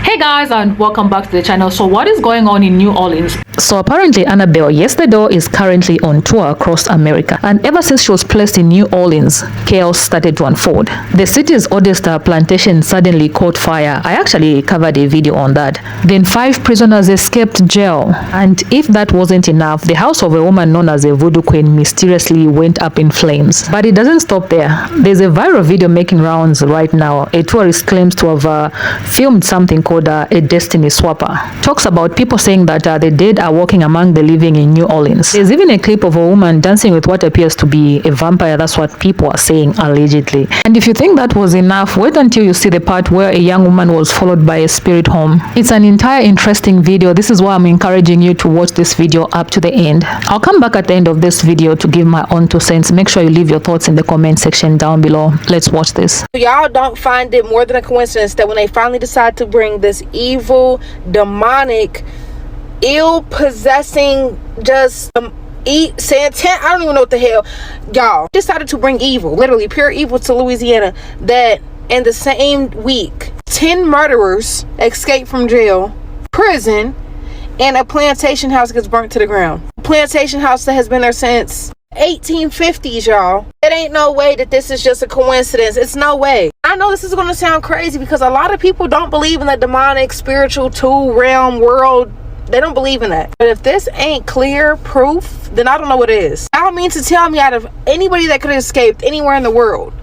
Hey guys, and welcome back to the channel. So what is going on in New Orleans? So apparently Anabelle, yes, the doll is currently on tour across America, and ever since she was placed in New Orleans, chaos started to unfold. The city's oldest plantation suddenly caught fire. I actually covered a video on that. Then 5 prisoners escaped jail, and if that wasn't enough, the house of a woman known as a voodoo queen mysteriously went up in flames. But it doesn't stop there. There's a viral video making rounds right now. A tourist claims to have filmed something called a destiny swapper. Talks about people saying that the dead are walking among the living in New Orleans. There's even a clip of a woman dancing with what appears to be a vampire. That's what people are saying, allegedly. And if you think that was enough, wait until you see the part where a young woman was followed by a spirit home. It's an entire interesting video. This is why I'm encouraging you to watch this video up to the end. I'll come back at the end of this video to give my own 2 cents. Make sure you leave your thoughts in the comment section down below. Let's watch this. Y'all don't find it more than a coincidence that when they finally decide to bring this evil, demonic, ill-possessing, just Santana, I don't even know what the hell, y'all decided to bring evil, literally pure evil, to Louisiana, that in the same week 10 murderers escape from jail, prison, and a plantation house gets burnt to the ground. A plantation house that has been there since 1850s, y'all. It ain't no way that this is just a coincidence. It's no way. I know this is going to sound crazy because a lot of people don't believe in the demonic, spiritual, two-realm world. They don't believe in that. But if this ain't clear proof, then I don't know what is. I don't mean to tell me out of anybody that could have escaped anywhere in the world,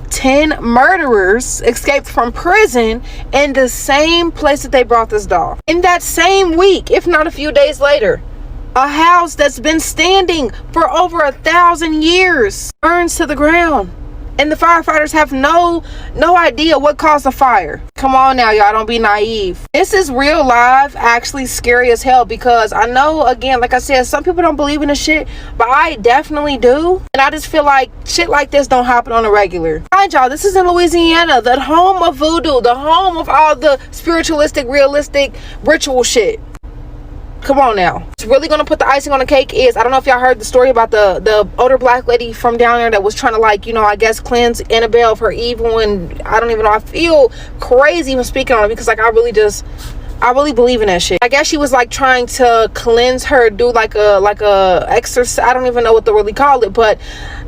10 murderers escaped from prison in the same place that they brought this doll. In that same week, if not a few days later, a house that's been standing for over 1,000 years burns to the ground. And the firefighters have no idea what caused the fire. Come on now, y'all, don't be naive. This is real life, actually scary as hell, because I know, again, like I said, some people don't believe in this shit, but I definitely do. And I just feel like shit like this don't happen on a regular. Mind y'all, this is in Louisiana, the home of voodoo, the home of all the spiritualistic, realistic, ritual shit. Come on now. It's really gonna put the icing on the cake is, I don't know if y'all heard the story about the older black lady from down there that was trying to, like, you know, I guess cleanse Anabelle of her evil, and I don't even know, I feel crazy even speaking on it because, like, I really believe in that shit. I guess she was like trying to cleanse her, do like a exorcise, I don't even know what to really call it, but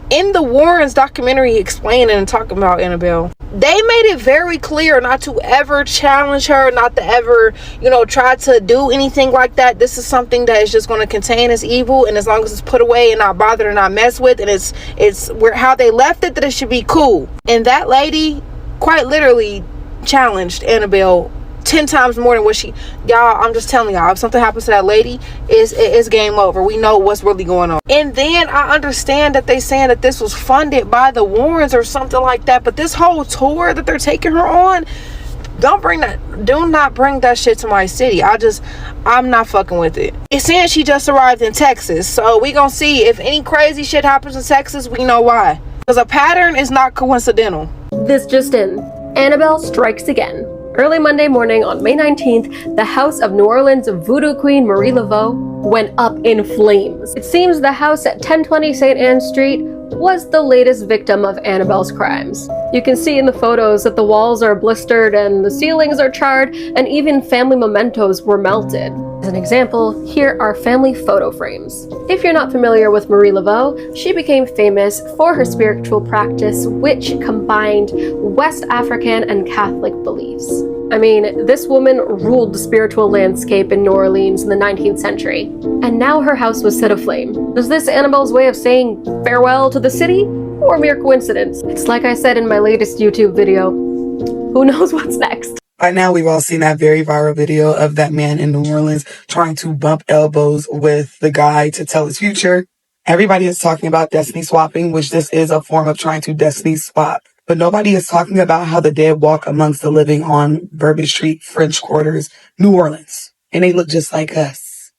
in the Warrens documentary explaining and talking about Anabelle, they made it very clear not to ever challenge her, not to ever, you know, try to do anything like that. This is something that is just going to contain as evil, and as long as it's put away and not bothered and not messed with, and it's where how they left it, that it should be cool. And that lady quite literally challenged Anabelle 10 times more than what she, y'all, I'm just telling y'all, if something happens to that lady, it's game over. We know what's really going on. And then I understand that they saying that this was funded by the Warrens or something like that, but this whole tour that they're taking her on, do not bring that shit to my city. I'm not fucking with it. It's saying she just arrived in Texas, so we gonna see if any crazy shit happens in Texas. We know why, because a pattern is not coincidental. This just in, Anabelle strikes again. Early Monday morning on May 19th, the house of New Orleans voodoo queen Marie Laveau went up in flames. It seems the house at 1020 St. Anne Street was the latest victim of Anabelle's crimes. You can see in the photos that the walls are blistered and the ceilings are charred, and even family mementos were melted. As an example, here are family photo frames. If you're not familiar with Marie Laveau, she became famous for her spiritual practice, which combined West African and Catholic beliefs. I mean, this woman ruled the spiritual landscape in New Orleans in the 19th century, and now her house was set aflame. Is this Anabelle's way of saying farewell to the city, or mere coincidence? It's like I said in my latest YouTube video, who knows what's next? By now, we've all seen that very viral video of that man in New Orleans trying to bump elbows with the guy to tell his future. Everybody is talking about destiny swapping, which this is a form of trying to destiny swap. But nobody is talking about how the dead walk amongst the living on Bourbon Street, French Quarters, New Orleans. And they look just like us.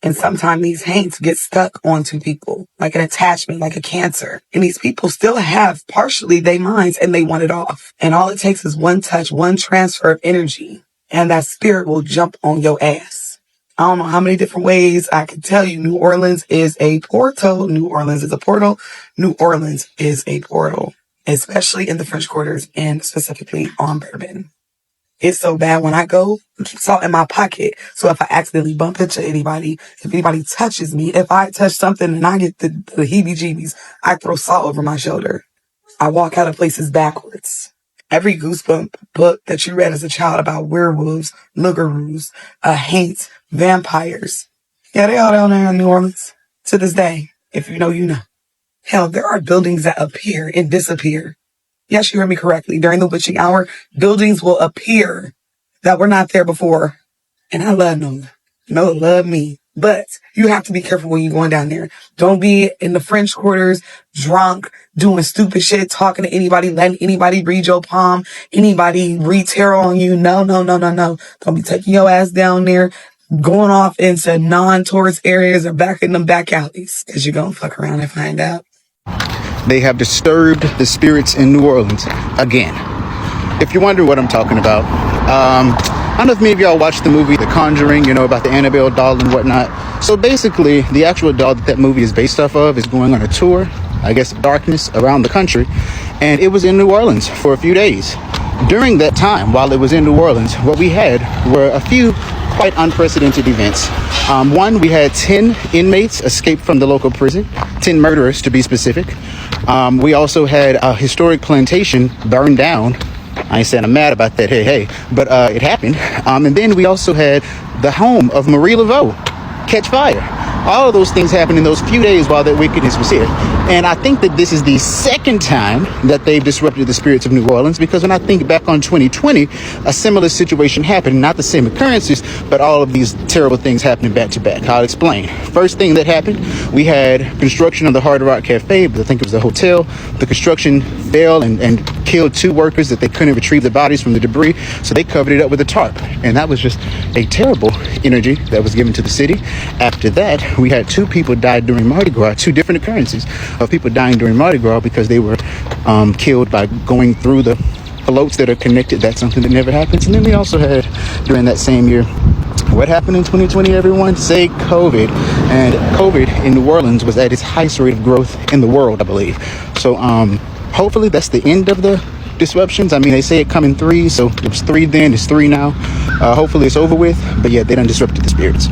And sometimes these haints get stuck onto people, like an attachment, like a cancer. And these people still have partially their minds and they want it off. And all it takes is one touch, one transfer of energy, and that spirit will jump on your ass. I don't know how many different ways I can tell you New Orleans is a portal. New Orleans is a portal. New Orleans is a portal, especially in the French Quarters and specifically on Bourbon. It's so bad when I go, I keep salt in my pocket. So if I accidentally bump into anybody, if anybody touches me, if I touch something and I get the heebie-jeebies, I throw salt over my shoulder. I walk out of places backwards. Every Goosebump book that you read as a child about werewolves, loogaroos, haints, vampires. Yeah, they all down there in New Orleans to this day. If you know, you know. Hell, there are buildings that appear and disappear. Yes, you heard me correctly. During the witching hour, buildings will appear that were not there before. And I love them. No, love me. But you have to be careful when you're going down there. Don't be in the French quarters, drunk, doing stupid shit, talking to anybody, letting anybody read your palm, anybody read tarot on you. No. Don't be taking your ass down there, going off into non-tourist areas or back in them back alleys, because you're going to fuck around and find out. They have disturbed the spirits in New Orleans again. If you wonder what I'm talking about, I don't know if many of y'all watched the movie The Conjuring, about the Anabelle doll and whatnot. So basically, the actual doll that movie is based off of is going on a tour, I guess, of darkness around the country. And it was in New Orleans for a few days. During that time, while it was in New Orleans, what we had were a few quite unprecedented events. One, we had 10 inmates escape from the local prison, 10 murderers to be specific. We also had a historic plantation burned down. I ain't saying I'm mad about that, hey, but it happened. And then we also had the home of Marie Laveau catch fire. All of those things happened in those few days while that wickedness was here. And I think that this is the second time that they've disrupted the spirits of New Orleans, because when I think back on 2020, a similar situation happened. Not the same occurrences, but all of these terrible things happening back to back. I'll explain. First thing that happened, we had construction of the Hard Rock Cafe, but I think it was a hotel. The construction fell and killed 2 workers that they couldn't retrieve the bodies from the debris, so they covered it up with a tarp. And that was just a terrible energy that was given to the city. After that, we had 2 people died during Mardi Gras, 2 different occurrences of people dying during Mardi Gras because they were killed by going through the floats that are connected. That's something that never happens. And then we also had, during that same year, what happened in 2020, everyone? Say COVID. And COVID in New Orleans was at its highest rate of growth in the world, I believe. So hopefully that's the end of the disruptions. I mean, they say it come in 3, so it was 3 then, it's 3 now. Hopefully it's over with, but yeah, they done disrupted the spirits.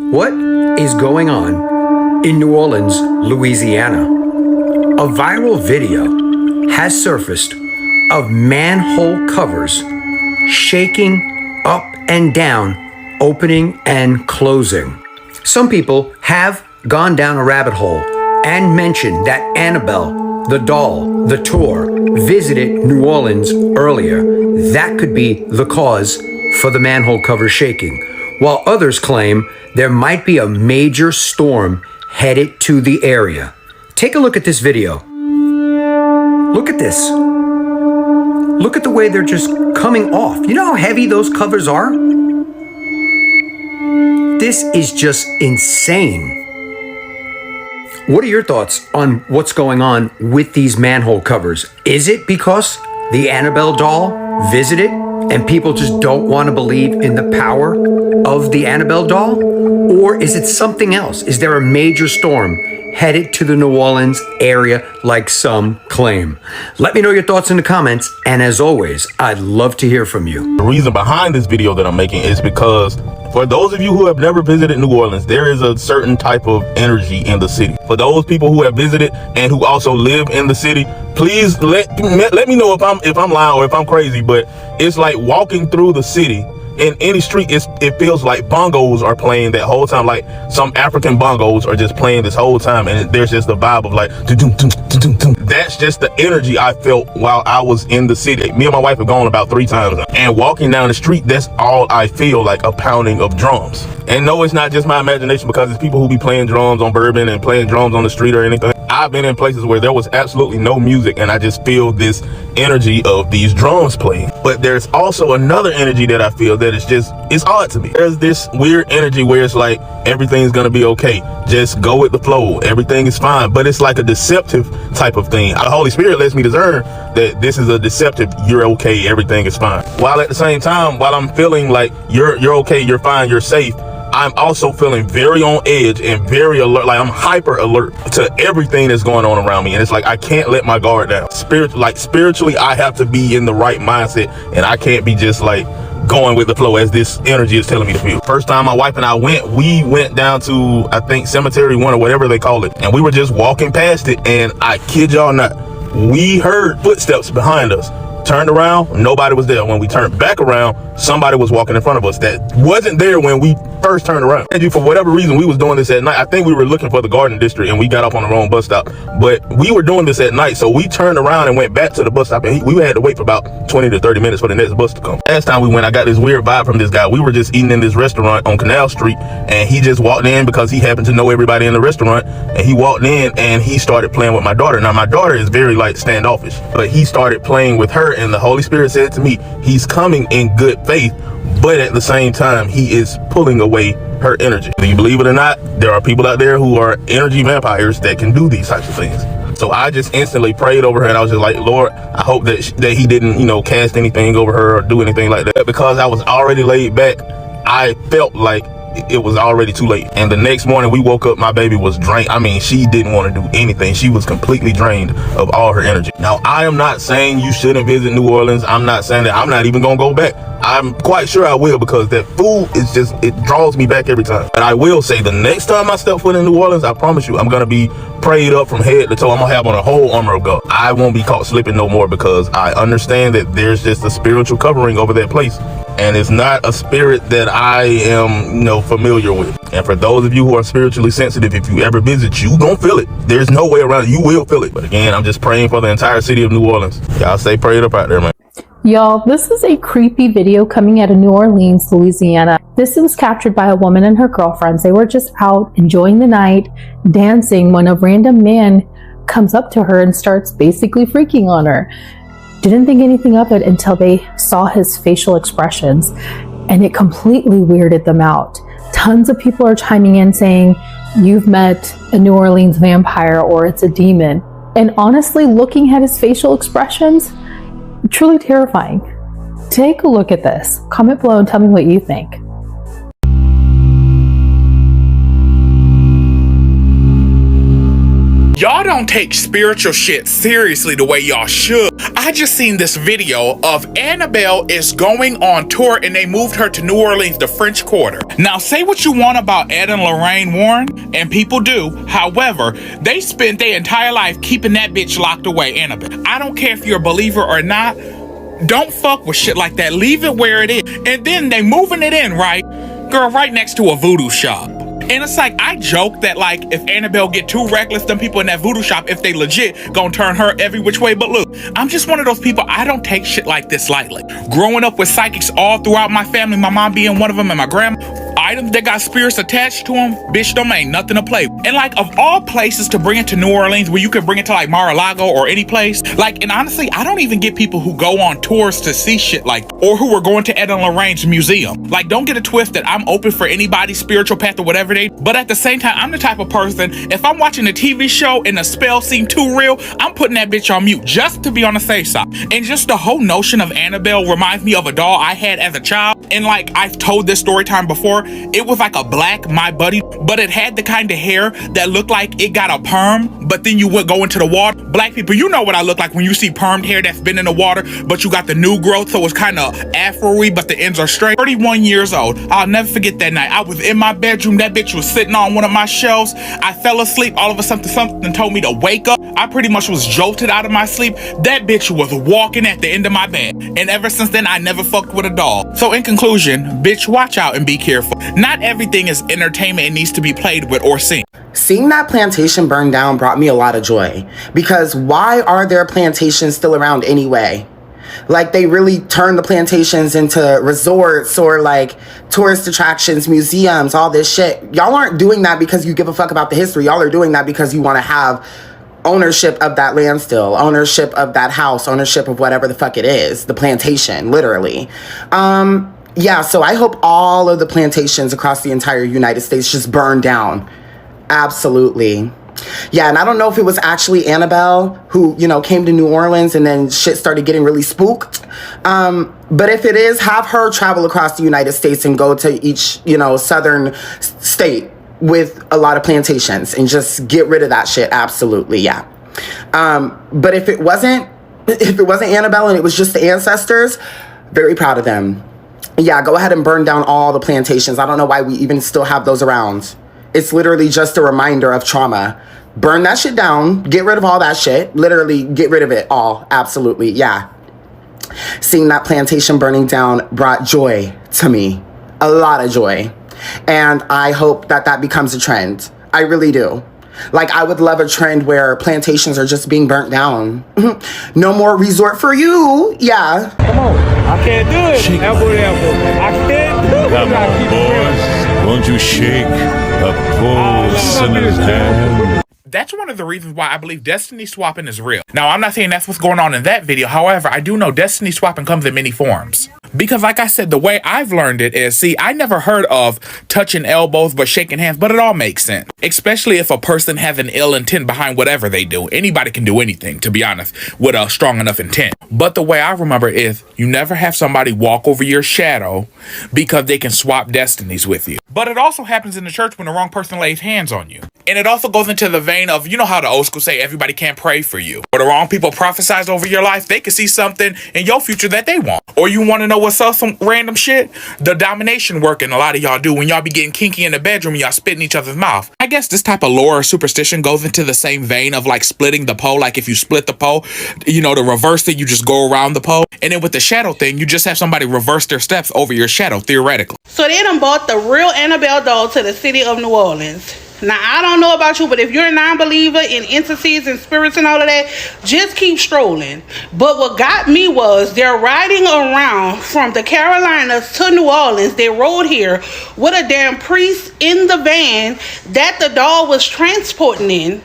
What is going on in New Orleans, Louisiana? A viral video has surfaced of manhole covers shaking up and down, opening and closing. Some people have gone down a rabbit hole and mentioned that Anabelle, the doll, the tour, visited New Orleans earlier. That could be the cause for the manhole cover shaking, while others claim there might be a major storm headed to the area. Take a look at this video. Look at this. Look at the way they're just coming off. You know how heavy those covers are? This is just insane. What are your thoughts on what's going on with these manhole covers? Is it because the Anabelle doll visited and people just don't want to believe in the power of the Anabelle doll? Or is it something else? Is there a major storm headed to the New Orleans area like some claim? Let me know your thoughts in the comments. And as always, I'd love to hear from you. The reason behind this video that I'm making is because for those of you who have never visited New Orleans, there is a certain type of energy in the city. For those people who have visited and who also live in the city, please let me know if I'm lying or if I'm crazy, but it's like walking through the city. In any street, it feels like bongos are playing that whole time. Like some African bongos are just playing this whole time, and there's just the vibe of like that's just the energy I felt while I was in the city. Me and my wife have gone about 3 times, and walking down the street, that's all I feel, like a pounding of drums. And no, it's not just my imagination, because it's people who be playing drums on Bourbon and playing drums on the street or anything. I've been in places where there was absolutely no music, and I just feel this energy of these drums playing. But there's also another energy that I feel that is just, it's odd to me. There's this weird energy where it's like everything's gonna be okay, just go with the flow, everything is fine. But it's like a deceptive type of thing. The Holy Spirit lets me discern that this is a deceptive, you're okay, everything is fine, while at the same time, while I'm feeling like you're okay, you're fine, you're safe, I'm also feeling very on edge and very alert. Like I'm hyper alert to everything that's going on around me. And it's like, I can't let my guard down. Spiritually, I have to be in the right mindset, and I can't be just like going with the flow as this energy is telling me to feel. First time my wife and I we went down to, I think, Cemetery 1 or whatever they call it. And we were just walking past it. And I kid y'all not, we heard footsteps behind us. Turned around, nobody was there. When we turned back around, somebody was walking in front of us that wasn't there when we first turned around. And for whatever reason, we was doing this at night. I think we were looking for the Garden District and we got off on the wrong bus stop. But we were doing this at night, so we turned around and went back to the bus stop, and we had to wait for about 20 to 30 minutes for the next bus to come. Last time we went, I got this weird vibe from this guy. We were just eating in this restaurant on Canal Street, and he just walked in because he happened to know everybody in the restaurant, and he walked in and he started playing with my daughter. Now, my daughter is very like standoffish, but he started playing with her, and the Holy Spirit said to me, he's coming in good faith, but at the same time, he is pulling away her energy. Do you believe it or not, there are people out there who are energy vampires that can do these types of things. So I just instantly prayed over her, and I was just like, Lord, I hope that he didn't, cast anything over her or do anything like that. Because I was already laid back, I felt like it was already too late. And the next morning we woke up, my baby was drained. I mean, she didn't want to do anything. She was completely drained of all her energy. Now, I am not saying you shouldn't visit New Orleans. I'm not saying that. I'm not even gonna go back. I'm quite sure I will, because that food is just, it draws me back every time. But I will say, the next time I step foot in New Orleans, I promise you, I'm gonna be prayed up from head to toe. I'm gonna have on a whole armor of God. I won't be caught slipping no more, because I understand that there's just a spiritual covering over that place. And it's not a spirit that I am, familiar with. And for those of you who are spiritually sensitive, if you ever visit, you gonna feel it. There's no way around it. You will feel it. But again, I'm just praying for the entire city of New Orleans. Y'all stay prayed up out there, man. Y'all, this is a creepy video coming out of New Orleans, Louisiana. This was captured by a woman and her girlfriends. They were just out enjoying the night, dancing, when a random man comes up to her and starts basically freaking on her. Didn't think anything of it until they saw his facial expressions, and it completely weirded them out. Tons of people are chiming in saying, you've met a New Orleans vampire, or it's a demon. And honestly, looking at his facial expressions, truly terrifying. Take a look at this. Comment below and tell me what you think. Y'all don't take spiritual shit seriously the way y'all should. I just seen this video of Anabelle is going on tour, and they moved her to New Orleans, the French Quarter. Now, say what you want about Ed and Lorraine Warren, and people do. However, they spent their entire life keeping that bitch locked away, Anabelle. I don't care if you're a believer or not. Don't fuck with shit like that. Leave it where it is. And then they moving it in, right? Girl, right next to a voodoo shop. And it's like, I joke that, like, if Anabelle get too reckless, them people in that voodoo shop, if they legit, gonna turn her every which way. But look, I'm just one of those people, I don't take shit like this lightly. Growing up with psychics all throughout my family, my mom being one of them and my grandma, items that got spirits attached to them, bitch, them ain't nothing to play with. And like, of all places to bring it to New Orleans, where you could bring it to like Mar-a-Lago or any place, like, and honestly, I don't even get people who go on tours to see shit like, or who are going to Ed and Lorraine's museum. Like, don't get it twisted, I'm open for anybody's spiritual path or whatever they, but at the same time, I'm the type of person, if I'm watching a TV show and the spell seem too real, I'm putting that bitch on mute just to be on the safe side. And just the whole notion of Anabelle reminds me of a doll I had as a child. And like, I've told this story time before, it was like a black My Buddy, but it had the kind of hair that looked like it got a perm, but then you would go into the water. Black people, you know what I look like when you see permed hair that's been in the water, but you got the new growth, so it's kind of afro-y, but the ends are straight. 31 years old. I'll never forget that night. I was in my bedroom, that bitch was sitting on one of my shelves. I fell asleep, all of a sudden something told me to wake up. I pretty much was jolted out of my sleep. That bitch was walking at the end of my bed. And ever since then, I never fucked with a doll. So in conclusion, bitch, watch out and be careful. Not everything is entertainment and needs to be played with or seen. Seeing that plantation burn down brought me a lot of joy, because why are there plantations still around anyway? Like, they really turned the plantations into resorts or like tourist attractions, museums, all this shit. Y'all aren't doing that because you give a fuck about the history. Y'all are doing that because you want to have ownership of that land still, ownership of that house, ownership of whatever the fuck it is, the plantation, literally. Yeah, so I hope all of the plantations across the entire United States just burn down. Absolutely. Yeah, and I don't know if it was actually Anabelle who, you know, came to New Orleans and then shit started getting really spooked. But if it is, have her travel across the United States and go to each, you know, southern state with a lot of plantations and just get rid of that shit. Absolutely, yeah. But if it wasn't Anabelle and it was just the ancestors, very proud of them. Yeah, go ahead and burn down all the plantations. I don't know why we even still have those around. It's literally just a reminder of trauma. Burn that shit down. Get rid of all that shit. Literally get rid of it all. Absolutely, yeah. Seeing that plantation burning down brought joy to me. A lot of joy. And I hope that that becomes a trend. I really do. Like, I would love a trend where plantations are just being burnt down. No more resort for you. Yeah. Come on. I can't do it. Elbow. I can't do it. Come on, boys. Won't you shake a poor sinner's hand? That's one of the reasons why I believe destiny swapping is real. Now, I'm not saying that's what's going on in that video. However, I do know destiny swapping comes in many forms. Because like I said, the way I've learned it is, see, I never heard of touching elbows but shaking hands, but it all makes sense. Especially if a person has an ill intent behind whatever they do. Anybody can do anything, to be honest, with a strong enough intent. But the way I remember is, you never have somebody walk over your shadow because they can swap destinies with you. But it also happens in the church when the wrong person lays hands on you. And it also goes into the vein of, you know how the old school say everybody can't pray for you. Or the wrong people prophesize over your life, they can see something in your future that they want. Or you want to know what's up, some random shit? The domination working a lot of y'all do when y'all be getting kinky in the bedroom and y'all spit in each other's mouth. I guess this type of lore or superstition goes into the same vein of like splitting the pole. Like if you split the pole, you know, to reverse it, you just go around the pole. And then with the shadow thing, you just have somebody reverse their steps over your shadow, theoretically. So they done bought the real Anabelle doll to the city of New Orleans. Now, I don't know about you, but if you're a non-believer in entities and spirits and all of that, just keep strolling. But what got me was they're riding around from the Carolinas to New Orleans. They rode here with a damn priest in the van that the doll was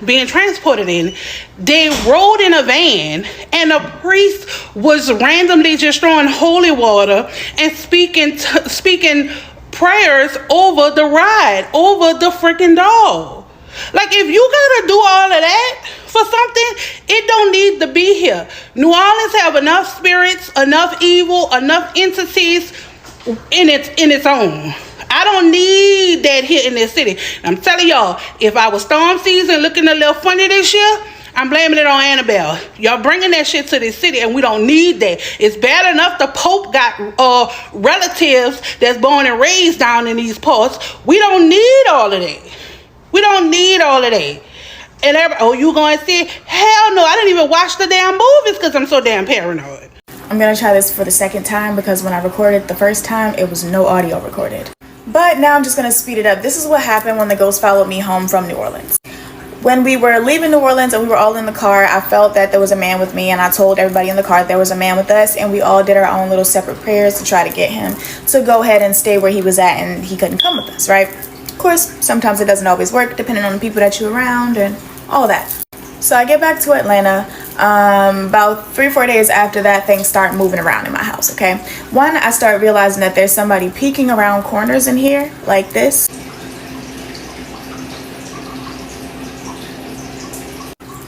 being transported in. They rode in a van and a priest was randomly just throwing holy water and speaking prayers over the ride, over the freaking doll. Like, if you gotta do all of that for something, it don't need to be here. New Orleans have enough spirits, enough evil, enough entities in its own. I don't need that here in this city. I'm telling y'all, if I was storm season looking a little funny this year, I'm blaming it on Anabelle. Y'all bringing that shit to this city and we don't need that. It's bad enough the Pope got relatives that's born and raised down in these parts. We don't need all of that. We don't need all of that. And you going to see it? Hell no, I didn't even watch the damn movies because I'm so damn paranoid. I'm going to try this for the second time because when I recorded the first time, it was no audio recorded. But now I'm just going to speed it up. This is what happened when the ghost followed me home from New Orleans. When we were leaving New Orleans and we were all in the car, I felt that there was a man with me, and I told everybody in the car that there was a man with us, and we all did our own little separate prayers to try to get him to go ahead and stay where he was at, and he couldn't come with us, right? Of course, sometimes it doesn't always work depending on the people that you're around and all that. So I get back to Atlanta. About 3 or 4 days after that, things start moving around in my house, okay? One, I start realizing that there's somebody peeking around corners in here like this.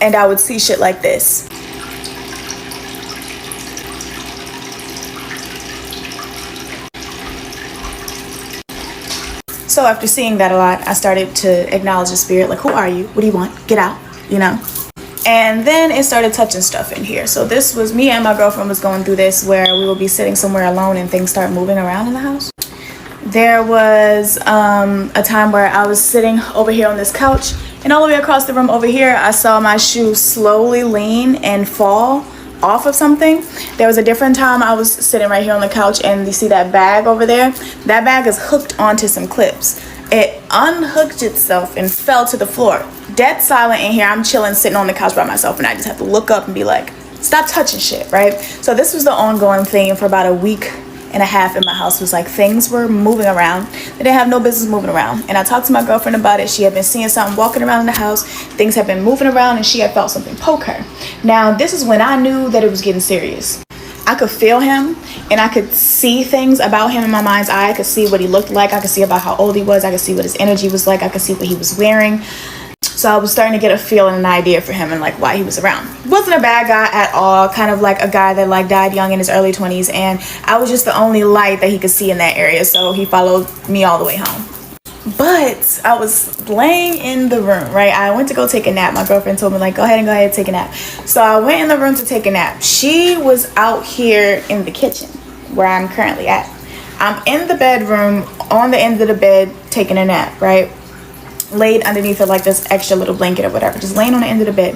And I would see shit like this. So after seeing that a lot, I started to acknowledge the spirit, like, who are you? What do you want? Get out, you know? And then it started touching stuff in here. So this was me and my girlfriend was going through this where we would be sitting somewhere alone and things start moving around in the house. There was a time where I was sitting over here on this couch, and all the way across the room over here, I saw my shoe slowly lean and fall off of something. There was a different time I was sitting right here on the couch, and you see that bag over there? That bag is hooked onto some clips. It unhooked itself and fell to the floor. Dead silent in here. I'm chilling, sitting on the couch by myself, and I just have to look up and be like, stop touching shit, right? So this was the ongoing thing for about a week and a half in my house. Was like things were moving around. They didn't have no business moving around. And I talked to my girlfriend about it. She had been seeing something walking around in the house. Things had been moving around and she had felt something poke her. Now, this is when I knew that it was getting serious. I could feel him and I could see things about him in my mind's eye. I could see what he looked like. I could see about how old he was. I could see what his energy was like. I could see what he was wearing. So I was starting to get a feel and an idea for him and like why he was around. He wasn't a bad guy at all, kind of like a guy that like died young in his early 20s, and I was just the only light that he could see in that area, so he followed me all the way home. But I was laying in the room, right? I went to go take a nap. My girlfriend told me like, go ahead and take a nap. So I went in the room to take a nap. She was out here in the kitchen where I'm currently at. I'm in the bedroom on the end of the bed taking a nap, right? Laid underneath it like this extra little blanket or whatever, just laying on the end of the bed.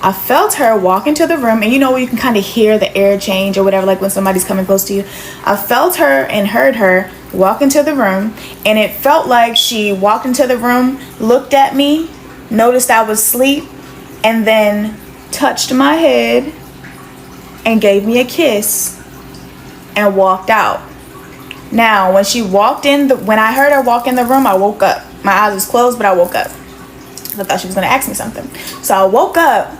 I felt her walk into the room, and you know where you can kind of hear the air change or whatever, like when somebody's coming close to you. I felt her and heard her walk into the room, and it felt like she walked into the room, looked at me, noticed I was asleep, and then touched my head and gave me a kiss and walked out. Now, when she walked in, when I heard her walk in the room, I woke up. My eyes was closed, but I woke up. I thought she was gonna ask me something. So I woke up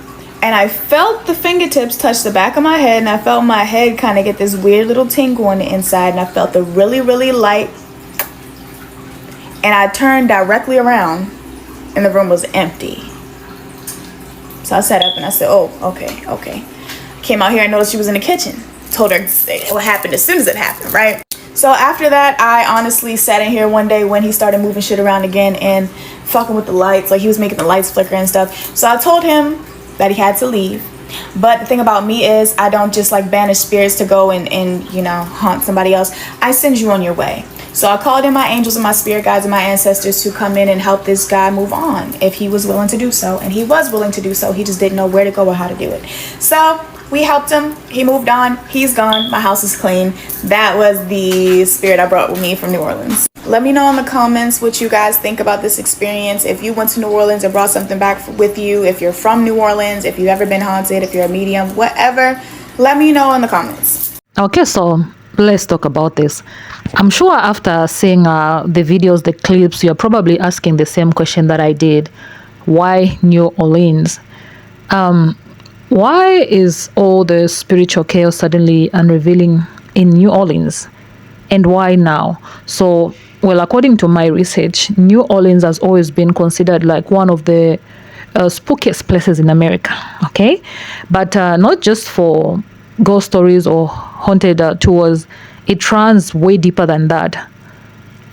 and I felt the fingertips touch the back of my head, and I felt my head kind of get this weird little tingle on the inside, and I felt the really, really light. And I turned directly around and the room was empty. So I sat up and I said, oh, okay. Came out here and noticed she was in the kitchen. Told her what happened as soon as it happened, right? So after that, I honestly sat in here one day when he started moving shit around again and fucking with the lights. Like he was making the lights flicker and stuff. So I told him that he had to leave. But the thing about me is I don't just like banish spirits to go and you know, haunt somebody else. I send you on your way. So I called in my angels and my spirit guides and my ancestors to come in and help this guy move on if he was willing to do so. And he was willing to do so. He just didn't know where to go or how to do it. So we helped him. He moved on. He's gone. My house is clean. That was the spirit I brought with me from New Orleans. Let me know in the comments what you guys think about this experience. If you went to New Orleans and brought something back with you, if you're from New Orleans, if you've ever been haunted, if you're a medium, whatever, let me know in the comments. Okay, so let's talk about this. I'm sure after seeing the videos, the clips, you're probably asking the same question that I did. Why New Orleans? Why is all the spiritual chaos suddenly unrevealing in New Orleans? And why now? So, well, according to my research, New Orleans has always been considered like one of the spookiest places in America, okay? But not just for ghost stories or haunted tours. It runs way deeper than that.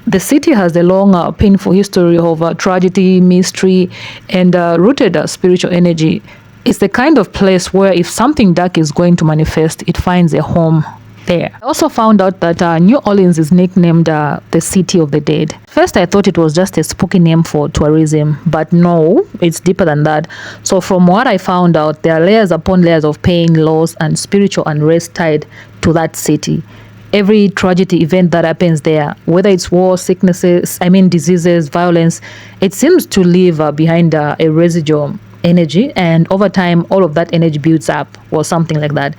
The city has a long, painful history of tragedy, mystery, and rooted spiritual energy. It's the kind of place where if something dark is going to manifest, it finds a home there. I also found out that New Orleans is nicknamed the City of the Dead. First, I thought it was just a spooky name for tourism, but no, it's deeper than that. So from what I found out, there are layers upon layers of pain, loss, and spiritual unrest tied to that city. Every tragedy event that happens there, whether it's war, sicknesses, diseases, violence, it seems to leave behind a residual energy, and over time all of that energy builds up or something like that.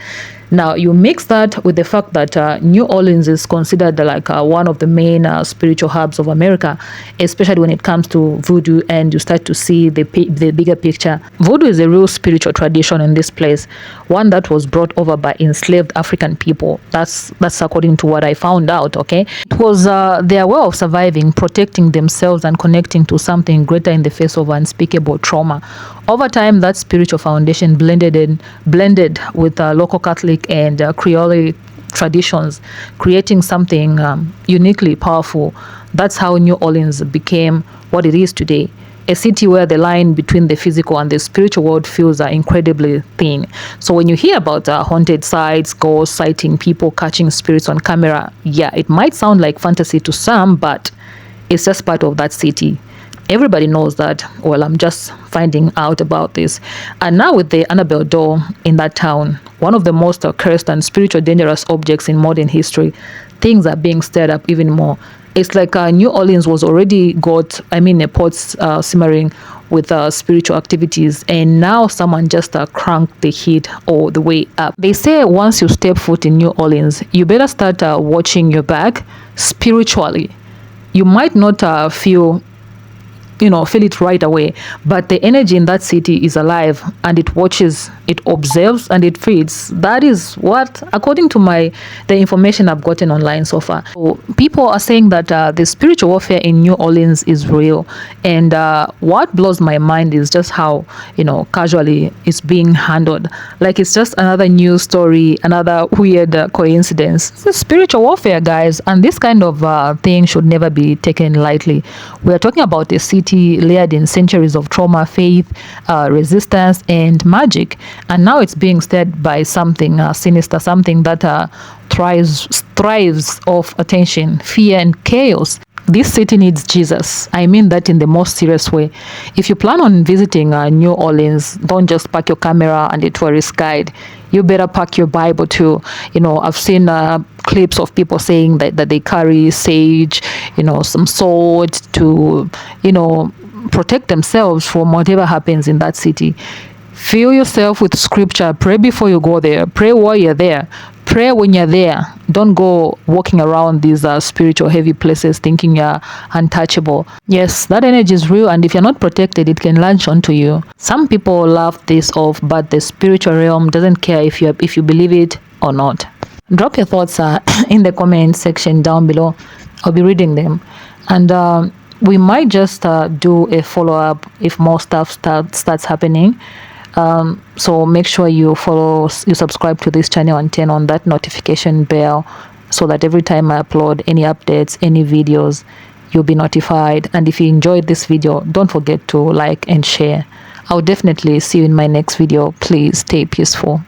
Now you mix that with the fact that New Orleans is considered like one of the main spiritual hubs of America, especially when it comes to voodoo, and you start to see the bigger picture. Voodoo is a real spiritual tradition in this place, one that was brought over by enslaved African people. That's according to what I found out, okay? It was their way of surviving, protecting themselves, and connecting to something greater in the face of unspeakable trauma. Over time, that spiritual foundation blended with local Catholic and Creole traditions, creating something uniquely powerful. That's how New Orleans became what it is today, a city where the line between the physical and the spiritual world feels incredibly thin. So when you hear about haunted sites, ghosts, sighting people catching spirits on camera, yeah, it might sound like fantasy to some, but it's just part of that city. Everybody knows that. Well, I'm just finding out about this. And now with the Anabelle doll in that town, one of the most cursed and spiritual dangerous objects in modern history, things are being stirred up even more. It's like New Orleans was already got, a pot simmering with spiritual activities, and now someone just cranked the heat all the way up. They say once you step foot in New Orleans, you better start watching your back spiritually. You might not feel feel it right away, but the energy in that city is alive, and it watches, it observes, and it feeds. That is what, according to the information I've gotten online so far. So people are saying that the spiritual warfare in New Orleans is real, and what blows my mind is just how casually it's being handled, like it's just another news story, another weird coincidence. It's spiritual warfare, guys, and this kind of thing should never be taken lightly. We are talking about a city layered in centuries of trauma, faith, resistance, and magic, and now it's being stirred by something sinister, something that thrives off attention, fear, and chaos. This city needs Jesus. I mean that in the most serious way. If you plan on visiting New Orleans, don't just pack your camera and a tourist guide. You better pack your Bible too. I've seen clips of people saying that they carry sage, some sword to, protect themselves from whatever happens in that city. Fill yourself with scripture. Pray before you go there. Pray while you're there. Pray when you're there. Don't go walking around these spiritual heavy places thinking you're untouchable. Yes, that energy is real, and if you're not protected, it can launch onto you. Some people laugh this off, but the spiritual realm doesn't care if you believe it or not. Drop your thoughts in the comment section down below. I'll be reading them, and we might just do a follow-up if more stuff starts happening. So make sure you subscribe to this channel and turn on that notification bell so that every time I upload any updates, any videos, you'll be notified. And if you enjoyed this video, don't forget to like and share. I'll definitely see you in my next video. Please stay peaceful.